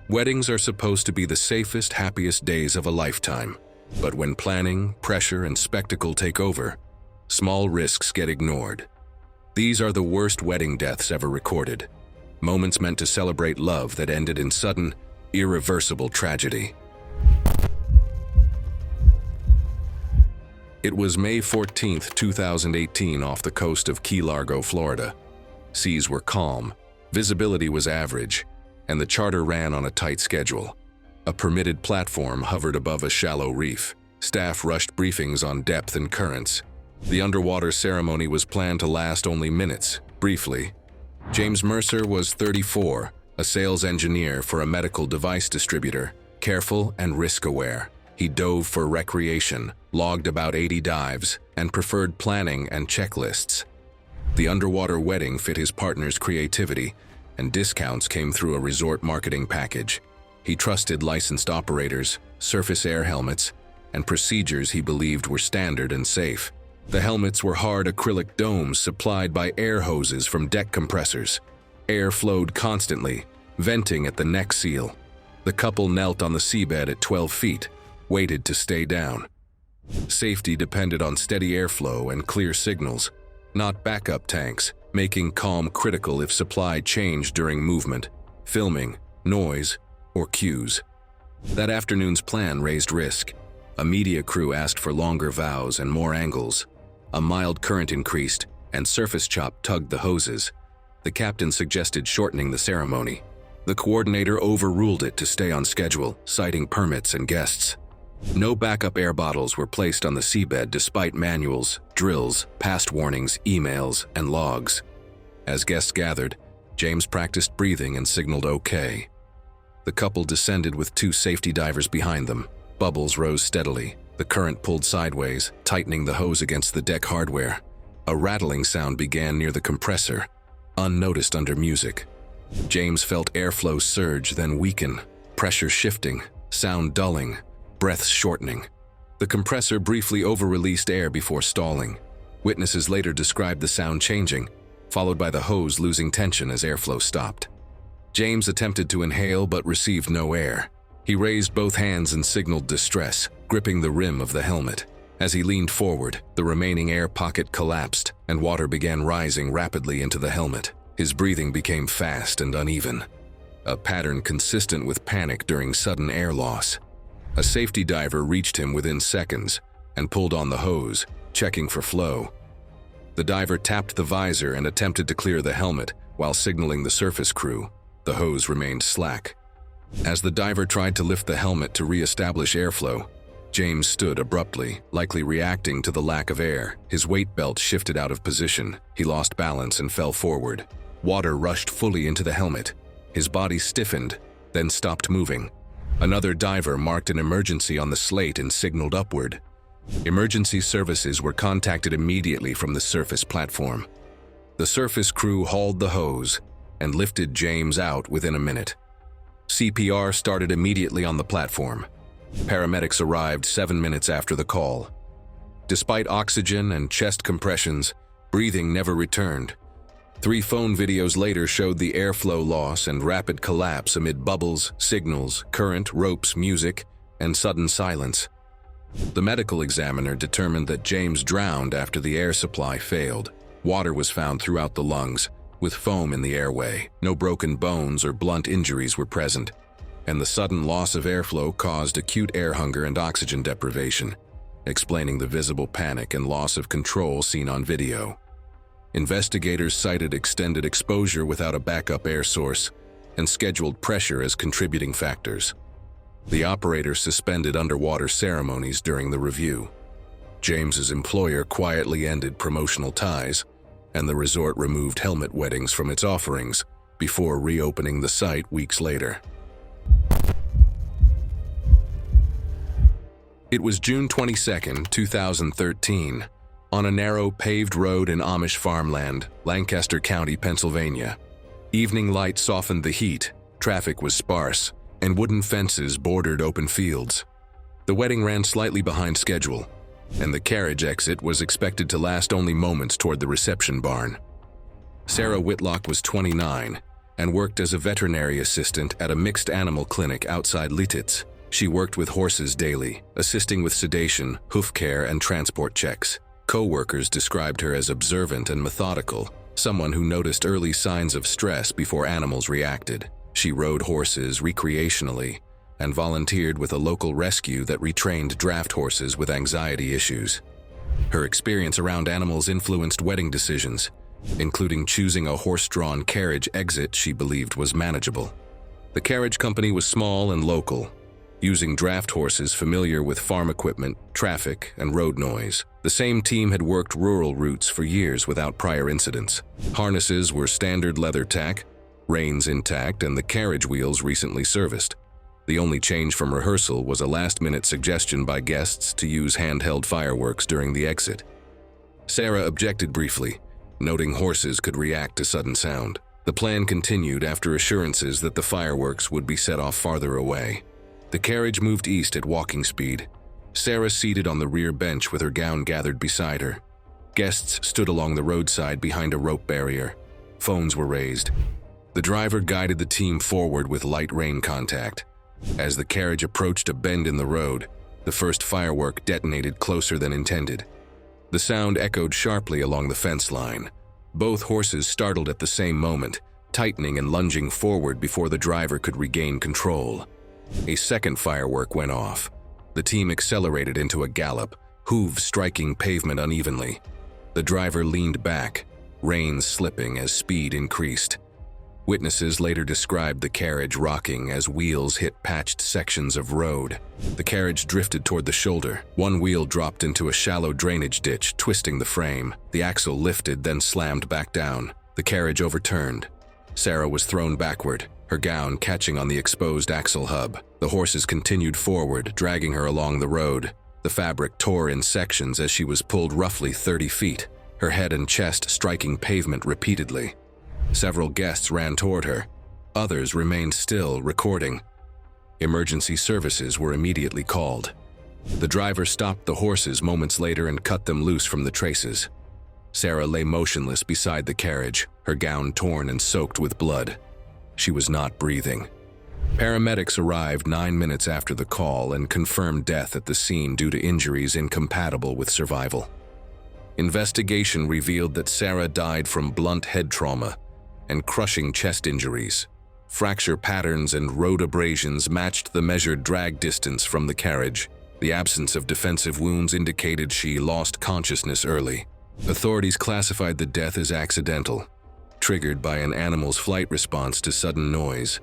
Weddings are supposed to be the safest, happiest days of a lifetime. But when planning, pressure, and spectacle take over, small risks get ignored. These are the worst wedding deaths ever recorded. Moments meant to celebrate love that ended in sudden, irreversible tragedy. It was May 14, 2018, off the coast of Key Largo, Florida. Seas were calm, visibility was average, and the charter ran on a tight schedule. A permitted platform hovered above a shallow reef. Staff rushed briefings on depth and currents. The underwater ceremony was planned to last only minutes. Briefly, James Mercer was 34, a sales engineer for a medical device distributor, careful and risk-aware. He dove for recreation, logged about 80 dives, and preferred planning and checklists. The underwater wedding fit his partner's creativity, and discounts came through a resort marketing package. He trusted licensed operators, surface air helmets, and procedures he believed were standard and safe. The helmets were hard acrylic domes supplied by air hoses from deck compressors. Air flowed constantly, venting at the neck seal. The couple knelt on the seabed at 12 feet, waited to stay down. Safety depended on steady airflow and clear signals, not backup tanks, making calm critical if supply changed during movement, filming, noise, or cues. That afternoon's plan raised risk. A media crew asked for longer vows and more angles. A mild current increased, and surface chop tugged the hoses. The captain suggested shortening the ceremony. The coordinator overruled it to stay on schedule, citing permits and guests. No backup air bottles were placed on the seabed despite manuals, drills, past warnings, emails, and logs. As guests gathered, James practiced breathing and signaled okay. The couple descended with 2 safety divers behind them. Bubbles rose steadily. The current pulled sideways, tightening the hose against the deck hardware. A rattling sound began near the compressor, unnoticed under music. James felt airflow surge, then weaken, pressure shifting, sound dulling, breaths shortening. The compressor briefly over-released air before stalling. Witnesses later described the sound changing, followed by the hose losing tension as airflow stopped. James attempted to inhale but received no air. He raised both hands and signaled distress, gripping the rim of the helmet. As he leaned forward, the remaining air pocket collapsed, and water began rising rapidly into the helmet. His breathing became fast and uneven, a pattern consistent with panic during sudden air loss. A safety diver reached him within seconds and pulled on the hose, checking for flow. The diver tapped the visor and attempted to clear the helmet while signaling the surface crew. The hose remained slack. As the diver tried to lift the helmet to re-establish airflow, James stood abruptly, likely reacting to the lack of air. His weight belt shifted out of position. He lost balance and fell forward. Water rushed fully into the helmet. His body stiffened, then stopped moving. Another diver marked an emergency on the slate and signaled upward. Emergency services were contacted immediately from the surface platform. The surface crew hauled the hose and lifted James out within a minute. CPR started immediately on the platform. Paramedics arrived 7 minutes after the call. Despite oxygen and chest compressions, breathing never returned. 3 phone videos later showed the airflow loss and rapid collapse amid bubbles, signals, current, ropes, music, and sudden silence. The medical examiner determined that James drowned after the air supply failed. Water was found throughout the lungs, with foam in the airway. No broken bones or blunt injuries were present, and the sudden loss of airflow caused acute air hunger and oxygen deprivation, explaining the visible panic and loss of control seen on video. Investigators cited extended exposure without a backup air source and scheduled pressure as contributing factors. The operator suspended underwater ceremonies during the review. James's employer quietly ended promotional ties, and the resort removed helmet weddings from its offerings before reopening the site weeks later. It was June 22, 2013, on a narrow paved road in Amish farmland, Lancaster County, Pennsylvania. Evening light softened the heat, traffic was sparse, and wooden fences bordered open fields. The wedding ran slightly behind schedule, and the carriage exit was expected to last only moments toward the reception barn. Sarah Whitlock was 29, and worked as a veterinary assistant at a mixed animal clinic outside Lititz. She worked with horses daily, assisting with sedation, hoof care, and transport checks. Co-workers described her as observant and methodical, someone who noticed early signs of stress before animals reacted. She rode horses recreationally and volunteered with a local rescue that retrained draft horses with anxiety issues. Her experience around animals influenced wedding decisions, including choosing a horse-drawn carriage exit she believed was manageable. The carriage company was small and local, using draft horses familiar with farm equipment, traffic, and road noise. The same team had worked rural routes for years without prior incidents. Harnesses were standard leather tack, reins intact, and the carriage wheels recently serviced. The only change from rehearsal was a last-minute suggestion by guests to use handheld fireworks during the exit. Sarah objected briefly, noting horses could react to sudden sound. The plan continued after assurances that the fireworks would be set off farther away. The carriage moved east at walking speed, Sarah seated on the rear bench with her gown gathered beside her. Guests stood along the roadside behind a rope barrier. Phones were raised. The driver guided the team forward with light rain contact. As the carriage approached a bend in the road, the first firework detonated closer than intended. The sound echoed sharply along the fence line. Both horses startled at the same moment, tightening and lunging forward before the driver could regain control. A second firework went off. The team accelerated into a gallop, hooves striking pavement unevenly. The driver leaned back, reins slipping as speed increased. Witnesses later described the carriage rocking as wheels hit patched sections of road. The carriage drifted toward the shoulder. One wheel dropped into a shallow drainage ditch, twisting the frame. The axle lifted, then slammed back down. The carriage overturned. Sarah was thrown backward, her gown catching on the exposed axle hub. The horses continued forward, dragging her along the road. The fabric tore in sections as she was pulled roughly 30 feet, her head and chest striking pavement repeatedly. Several guests ran toward her. Others remained still, recording. Emergency services were immediately called. The driver stopped the horses moments later and cut them loose from the traces. Sarah lay motionless beside the carriage, her gown torn and soaked with blood. She was not breathing. Paramedics arrived 9 minutes after the call and confirmed death at the scene due to injuries incompatible with survival. Investigation revealed that Sarah died from blunt head trauma and crushing chest injuries. Fracture patterns and road abrasions matched the measured drag distance from the carriage. The absence of defensive wounds indicated she lost consciousness early. Authorities classified the death as accidental, triggered by an animal's flight response to sudden noise.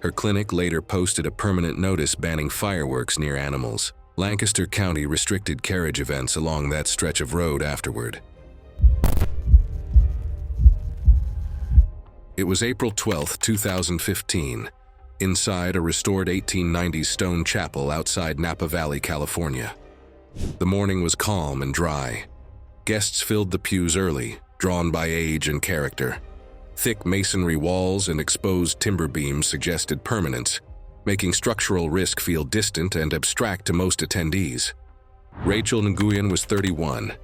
Her clinic later posted a permanent notice banning fireworks near animals. Lancaster County restricted carriage events along that stretch of road afterward. It was April 12, 2015, inside a restored 1890s stone chapel outside Napa Valley, California. The morning was calm and dry. Guests filled the pews early, drawn by age and character. Thick masonry walls and exposed timber beams suggested permanence, making structural risk feel distant and abstract to most attendees. Rachel Nguyen was 31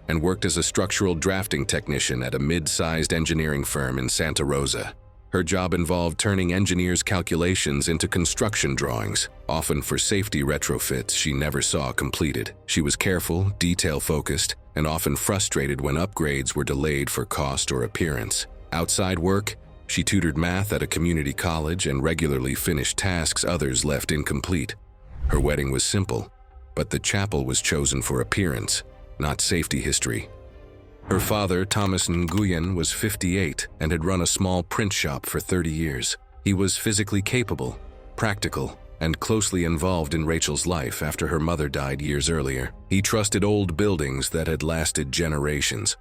and worked as a structural drafting technician at a mid-sized engineering firm in Santa Rosa. Her job involved turning engineers' calculations into construction drawings, often for safety retrofits she never saw completed. She was careful, detail-focused, and often frustrated when upgrades were delayed for cost or appearance. Outside work, she tutored math at a community college and regularly finished tasks others left incomplete. Her wedding was simple, but the chapel was chosen for appearance, not safety history. Her father, Thomas Nguyen, was 58 and had run a small print shop for 30 years. He was physically capable, practical, and closely involved in Rachel's life after her mother died years earlier. He trusted old buildings that had lasted generations.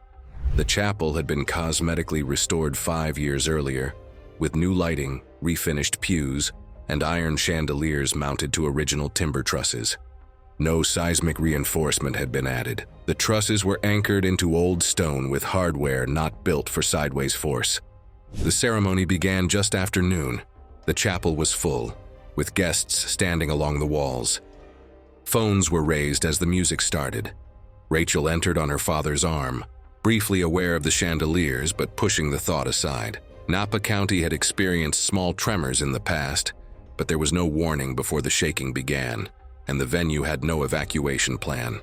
The chapel had been cosmetically restored 5 years earlier, with new lighting, refinished pews, and iron chandeliers mounted to original timber trusses. No seismic reinforcement had been added. The trusses were anchored into old stone with hardware not built for sideways force. The ceremony began just after noon. The chapel was full, with guests standing along the walls. Phones were raised as the music started. Rachel entered on her father's arm, briefly aware of the chandeliers but pushing the thought aside. Napa County had experienced small tremors in the past, but there was no warning before the shaking began, and the venue had no evacuation plan.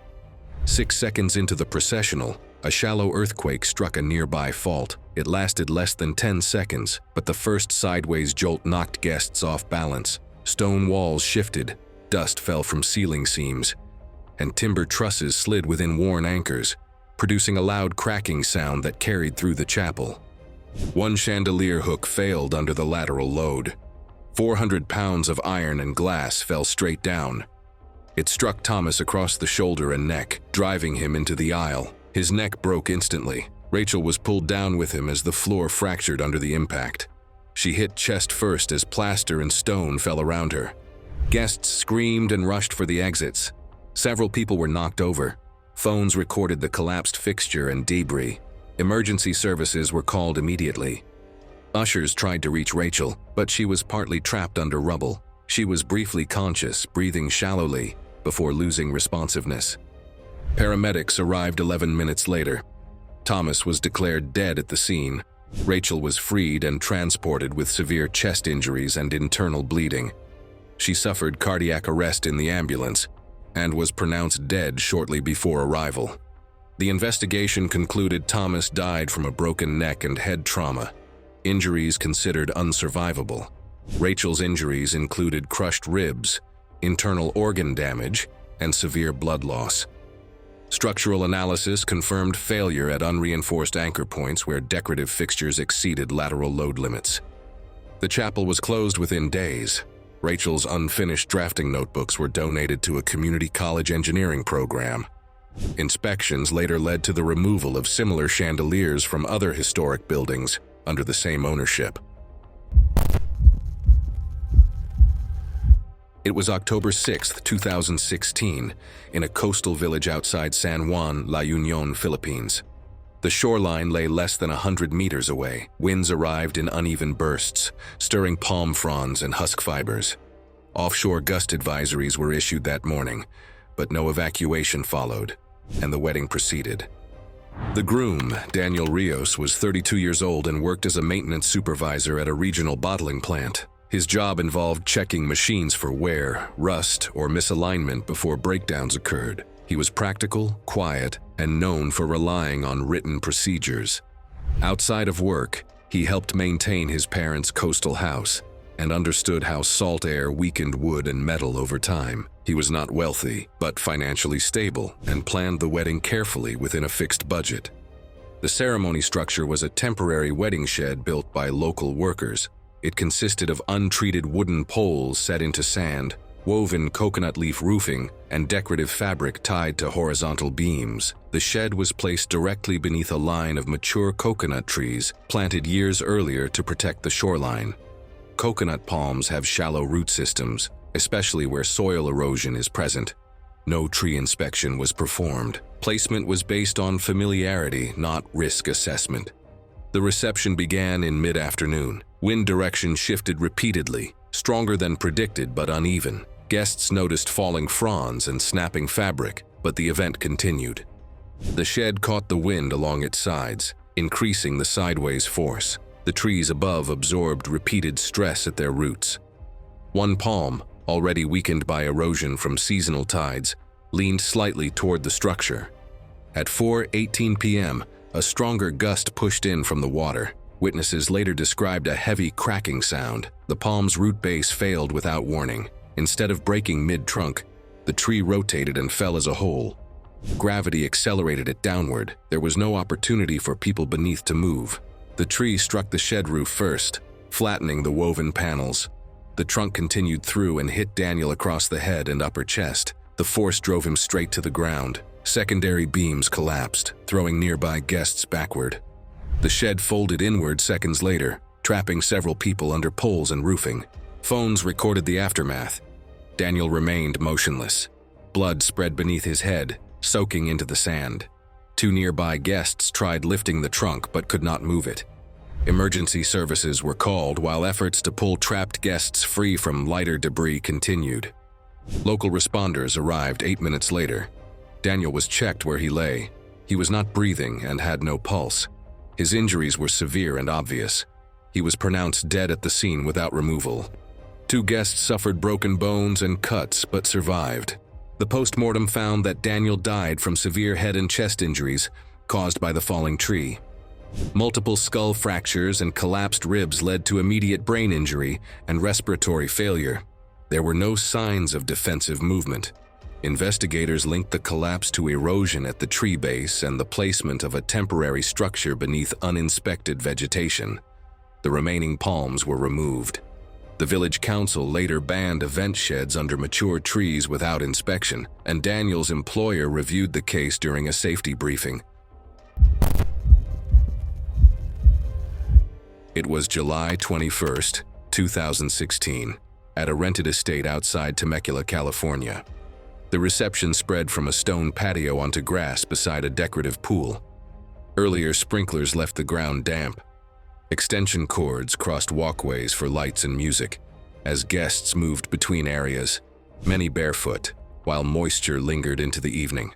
6 seconds into the processional, a shallow earthquake struck a nearby fault. It lasted less than 10 seconds, but the first sideways jolt knocked guests off balance. Stone walls shifted, dust fell from ceiling seams, and timber trusses slid within worn anchors, producing a loud cracking sound that carried through the chapel. One chandelier hook failed under the lateral load. 400 pounds of iron and glass fell straight down. It struck Thomas across the shoulder and neck, driving him into the aisle. His neck broke instantly. Rachel was pulled down with him as the floor fractured under the impact. She hit chest first as plaster and stone fell around her. Guests screamed and rushed for the exits. Several people were knocked over. Phones recorded the collapsed fixture and debris. Emergency services were called immediately. Ushers tried to reach Rachel, but she was partly trapped under rubble. She was briefly conscious, breathing shallowly, before losing responsiveness. Paramedics arrived 11 minutes later. Thomas was declared dead at the scene. Rachel was freed and transported with severe chest injuries and internal bleeding. She suffered cardiac arrest in the ambulance and was pronounced dead shortly before arrival. The investigation concluded Thomas died from a broken neck and head trauma, injuries considered unsurvivable. Rachel's injuries included crushed ribs, internal organ damage, and severe blood loss. Structural analysis confirmed failure at unreinforced anchor points where decorative fixtures exceeded lateral load limits. The chapel was closed within days. Rachel's unfinished drafting notebooks were donated to a community college engineering program. Inspections later led to the removal of similar chandeliers from other historic buildings under the same ownership. It was October 6, 2016, in a coastal village outside San Juan, La Union, Philippines. The shoreline lay less than 100 meters away. Winds arrived in uneven bursts, stirring palm fronds and husk fibers. Offshore gust advisories were issued that morning, but no evacuation followed, and the wedding proceeded. The groom, Daniel Rios, was 32 years old and worked as a maintenance supervisor at a regional bottling plant. His job involved checking machines for wear, rust, or misalignment before breakdowns occurred. He was practical, quiet, and known for relying on written procedures. Outside of work, he helped maintain his parents' coastal house and understood how salt air weakened wood and metal over time. He was not wealthy, but financially stable, and planned the wedding carefully within a fixed budget. The ceremony structure was a temporary wedding shed built by local workers. It consisted of untreated wooden poles set into sand, woven coconut leaf roofing, and decorative fabric tied to horizontal beams. The shed was placed directly beneath a line of mature coconut trees planted years earlier to protect the shoreline. Coconut palms have shallow root systems, especially where soil erosion is present. No tree inspection was performed. Placement was based on familiarity, not risk assessment. The reception began in mid-afternoon. Wind direction shifted repeatedly, stronger than predicted but uneven. Guests noticed falling fronds and snapping fabric, but the event continued. The shed caught the wind along its sides, increasing the sideways force. The trees above absorbed repeated stress at their roots. One palm, already weakened by erosion from seasonal tides, leaned slightly toward the structure. At 4:18 p.m., a stronger gust pushed in from the water. Witnesses later described a heavy cracking sound. The palm's root base failed without warning. Instead of breaking mid-trunk, the tree rotated and fell as a whole. Gravity accelerated it downward. There was no opportunity for people beneath to move. The tree struck the shed roof first, flattening the woven panels. The trunk continued through and hit Daniel across the head and upper chest. The force drove him straight to the ground. Secondary beams collapsed, throwing nearby guests backward. The shed folded inward seconds later, trapping several people under poles and roofing. Phones recorded the aftermath. Daniel remained motionless. Blood spread beneath his head, soaking into the sand. Two nearby guests tried lifting the trunk but could not move it. Emergency services were called while efforts to pull trapped guests free from lighter debris continued. Local responders arrived 8 minutes later. Daniel was checked where he lay. He was not breathing and had no pulse. His injuries were severe and obvious. He was pronounced dead at the scene without removal. 2 guests suffered broken bones and cuts but survived. The post-mortem found that Daniel died from severe head and chest injuries caused by the falling tree. Multiple skull fractures and collapsed ribs led to immediate brain injury and respiratory failure. There were no signs of defensive movement. Investigators linked the collapse to erosion at the tree base and the placement of a temporary structure beneath uninspected vegetation. The remaining palms were removed. The village council later banned event sheds under mature trees without inspection, and Daniel's employer reviewed the case during a safety briefing. It was July 21, 2016, at a rented estate outside Temecula, California. The reception spread from a stone patio onto grass beside a decorative pool. Earlier sprinklers left the ground damp. Extension cords crossed walkways for lights and music as guests moved between areas, many barefoot, while moisture lingered into the evening.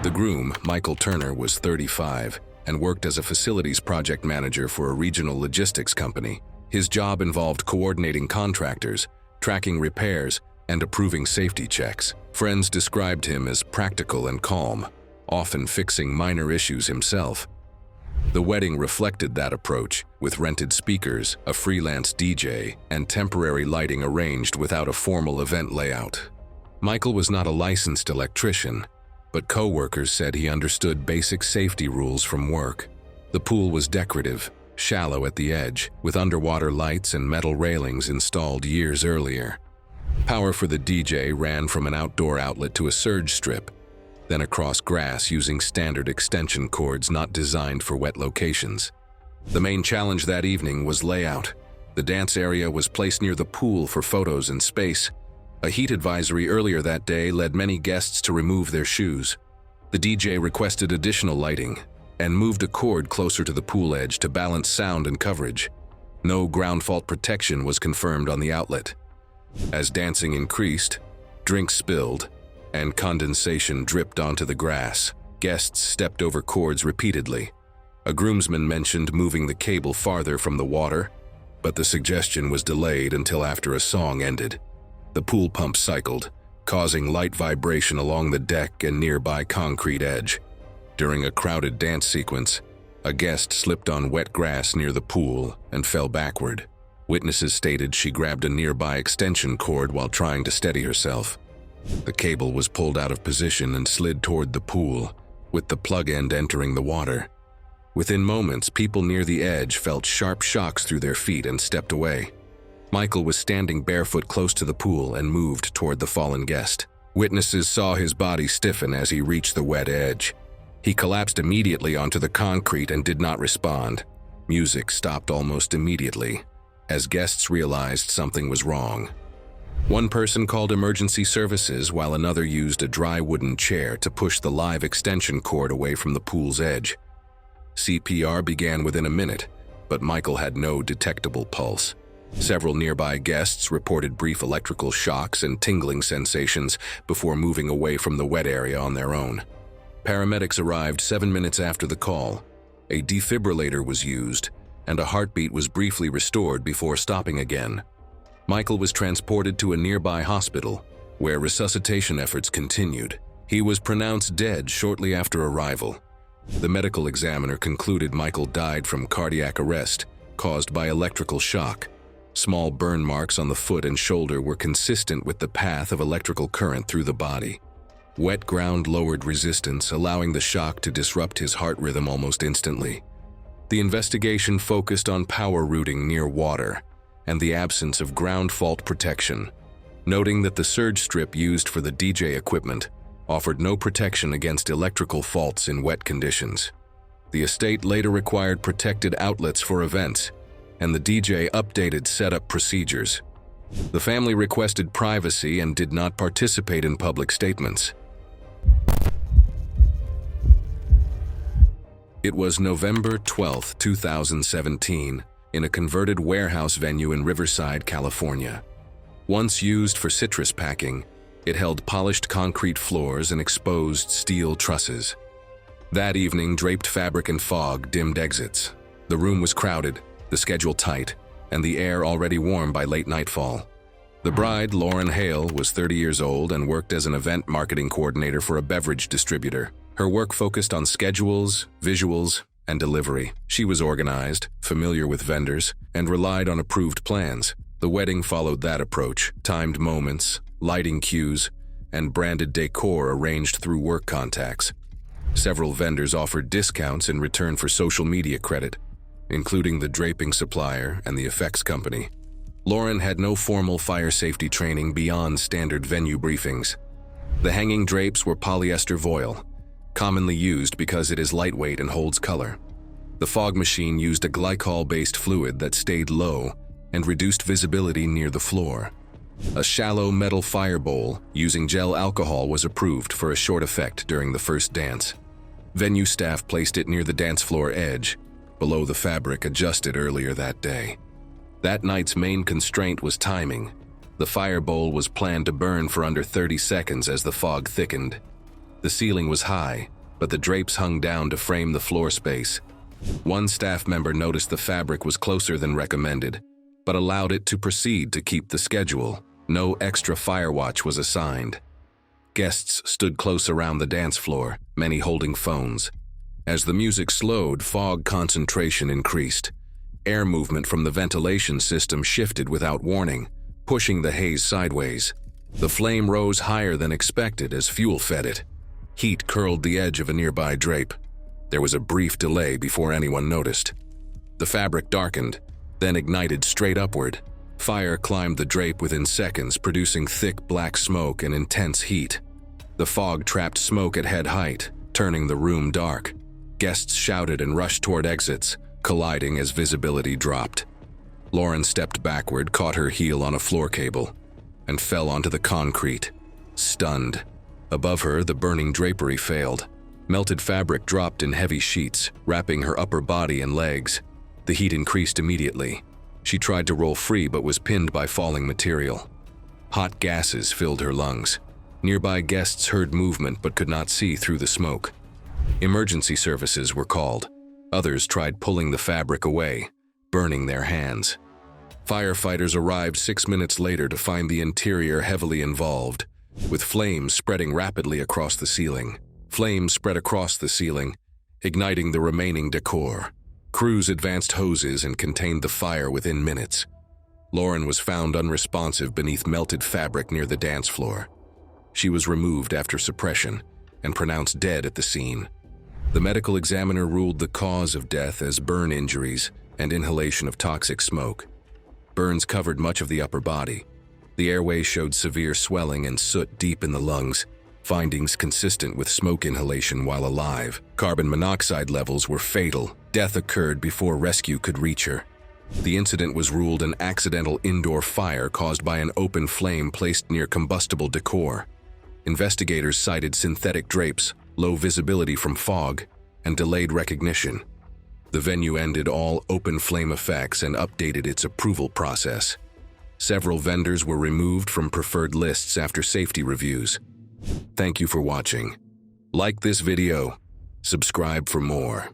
The groom, Michael Turner, was 35 and worked as a facilities project manager for a regional logistics company. His job involved coordinating contractors, tracking repairs, and approving safety checks. Friends described him as practical and calm, often fixing minor issues himself. The wedding reflected that approach, with rented speakers, a freelance DJ, and temporary lighting arranged without a formal event layout. Michael was not a licensed electrician, but co-workers said he understood basic safety rules from work. The pool was decorative, shallow at the edge, with underwater lights and metal railings installed years earlier. Power for the DJ ran from an outdoor outlet to a surge strip, then across grass using standard extension cords not designed for wet locations. The main challenge that evening was layout. The dance area was placed near the pool for photos and space. A heat advisory earlier that day led many guests to remove their shoes. The DJ requested additional lighting and moved a cord closer to the pool edge to balance sound and coverage. No ground fault protection was confirmed on the outlet. As dancing increased, drinks spilled, and condensation dripped onto the grass. Guests stepped over cords repeatedly. A groomsman mentioned moving the cable farther from the water, but the suggestion was delayed until after a song ended. The pool pump cycled, causing light vibration along the deck and nearby concrete edge. During a crowded dance sequence, a guest slipped on wet grass near the pool and fell backward. Witnesses stated she grabbed a nearby extension cord while trying to steady herself. The cable was pulled out of position and slid toward the pool, with the plug end entering the water. Within moments, people near the edge felt sharp shocks through their feet and stepped away. Michael was standing barefoot close to the pool and moved toward the fallen guest. Witnesses saw his body stiffen as he reached the wet edge. He collapsed immediately onto the concrete and did not respond. Music stopped almost immediately, as guests realized something was wrong. One person called emergency services while another used a dry wooden chair to push the live extension cord away from the pool's edge. CPR began within a minute, but Michael had no detectable pulse. Several nearby guests reported brief electrical shocks and tingling sensations before moving away from the wet area on their own. Paramedics arrived 7 minutes after the call. A defibrillator was used, and a heartbeat was briefly restored before stopping again. Michael was transported to a nearby hospital, where resuscitation efforts continued. He was pronounced dead shortly after arrival. The medical examiner concluded Michael died from cardiac arrest caused by electrical shock. Small burn marks on the foot and shoulder were consistent with the path of electrical current through the body. Wet ground lowered resistance, allowing the shock to disrupt his heart rhythm almost instantly. The investigation focused on power routing near water and the absence of ground fault protection, noting that the surge strip used for the DJ equipment offered no protection against electrical faults in wet conditions. The estate later required protected outlets for events, and the DJ updated setup procedures. The family requested privacy and did not participate in public statements. It was November 12, 2017, in a converted warehouse venue in Riverside, California. Once used for citrus packing, it held polished concrete floors and exposed steel trusses. That evening, draped fabric and fog dimmed exits. The room was crowded, the schedule tight, and the air already warm by late nightfall. The bride, Lauren Hale, was 30 years old and worked as an event marketing coordinator for a beverage distributor. Her work focused on schedules, visuals, and delivery. She was organized, familiar with vendors, and relied on approved plans. The wedding followed that approach: timed moments, lighting cues, and branded decor arranged through work contacts. Several vendors offered discounts in return for social media credit, including the draping supplier and the effects company. Lauren had no formal fire safety training beyond standard venue briefings. The hanging drapes were polyester voile, commonly used because it is lightweight and holds color. The fog machine used a glycol-based fluid that stayed low and reduced visibility near the floor. A shallow metal fire bowl using gel alcohol was approved for a short effect during the first dance. Venue staff placed it near the dance floor edge, below the fabric adjusted earlier that day. That night's main constraint was timing. The fire bowl was planned to burn for under 30 seconds as the fog thickened. The ceiling was high, but the drapes hung down to frame the floor space. One staff member noticed the fabric was closer than recommended, but allowed it to proceed to keep the schedule. No extra fire watch was assigned. Guests stood close around the dance floor, many holding phones. As the music slowed, fog concentration increased. Air movement from the ventilation system shifted without warning, pushing the haze sideways. The flame rose higher than expected as fuel fed it. Heat curled the edge of a nearby drape. There was a brief delay before anyone noticed. The fabric darkened, then ignited straight upward. Fire climbed the drape within seconds, producing thick black smoke and intense heat. The fog trapped smoke at head height, turning the room dark. Guests shouted and rushed toward exits, colliding as visibility dropped. Lauren stepped backward, caught her heel on a floor cable, and fell onto the concrete, stunned. Above her, the burning drapery failed. Melted fabric dropped in heavy sheets, wrapping her upper body and legs. The heat increased immediately. She tried to roll free but was pinned by falling material. Hot gases filled her lungs. Nearby guests heard movement but could not see through the smoke. Emergency services were called. Others tried pulling the fabric away, burning their hands. Firefighters arrived 6 minutes later to find the interior heavily involved, with flames spreading rapidly across the ceiling. Flames spread across the ceiling, igniting the remaining decor. Crews advanced hoses and contained the fire within minutes. Lauren was found unresponsive beneath melted fabric near the dance floor. She was removed after suppression and pronounced dead at the scene. The medical examiner ruled the cause of death as burn injuries and inhalation of toxic smoke. Burns covered much of the upper body. The airways showed severe swelling and soot deep in the lungs, findings consistent with smoke inhalation while alive. Carbon monoxide levels were fatal. Death occurred before rescue could reach her. The incident was ruled an accidental indoor fire caused by an open flame placed near combustible decor. Investigators cited synthetic drapes, low visibility from fog, and delayed recognition. The venue ended all open flame effects and updated its approval process. Several vendors were removed from preferred lists after safety reviews. Thank you for watching. Like this video, subscribe for more.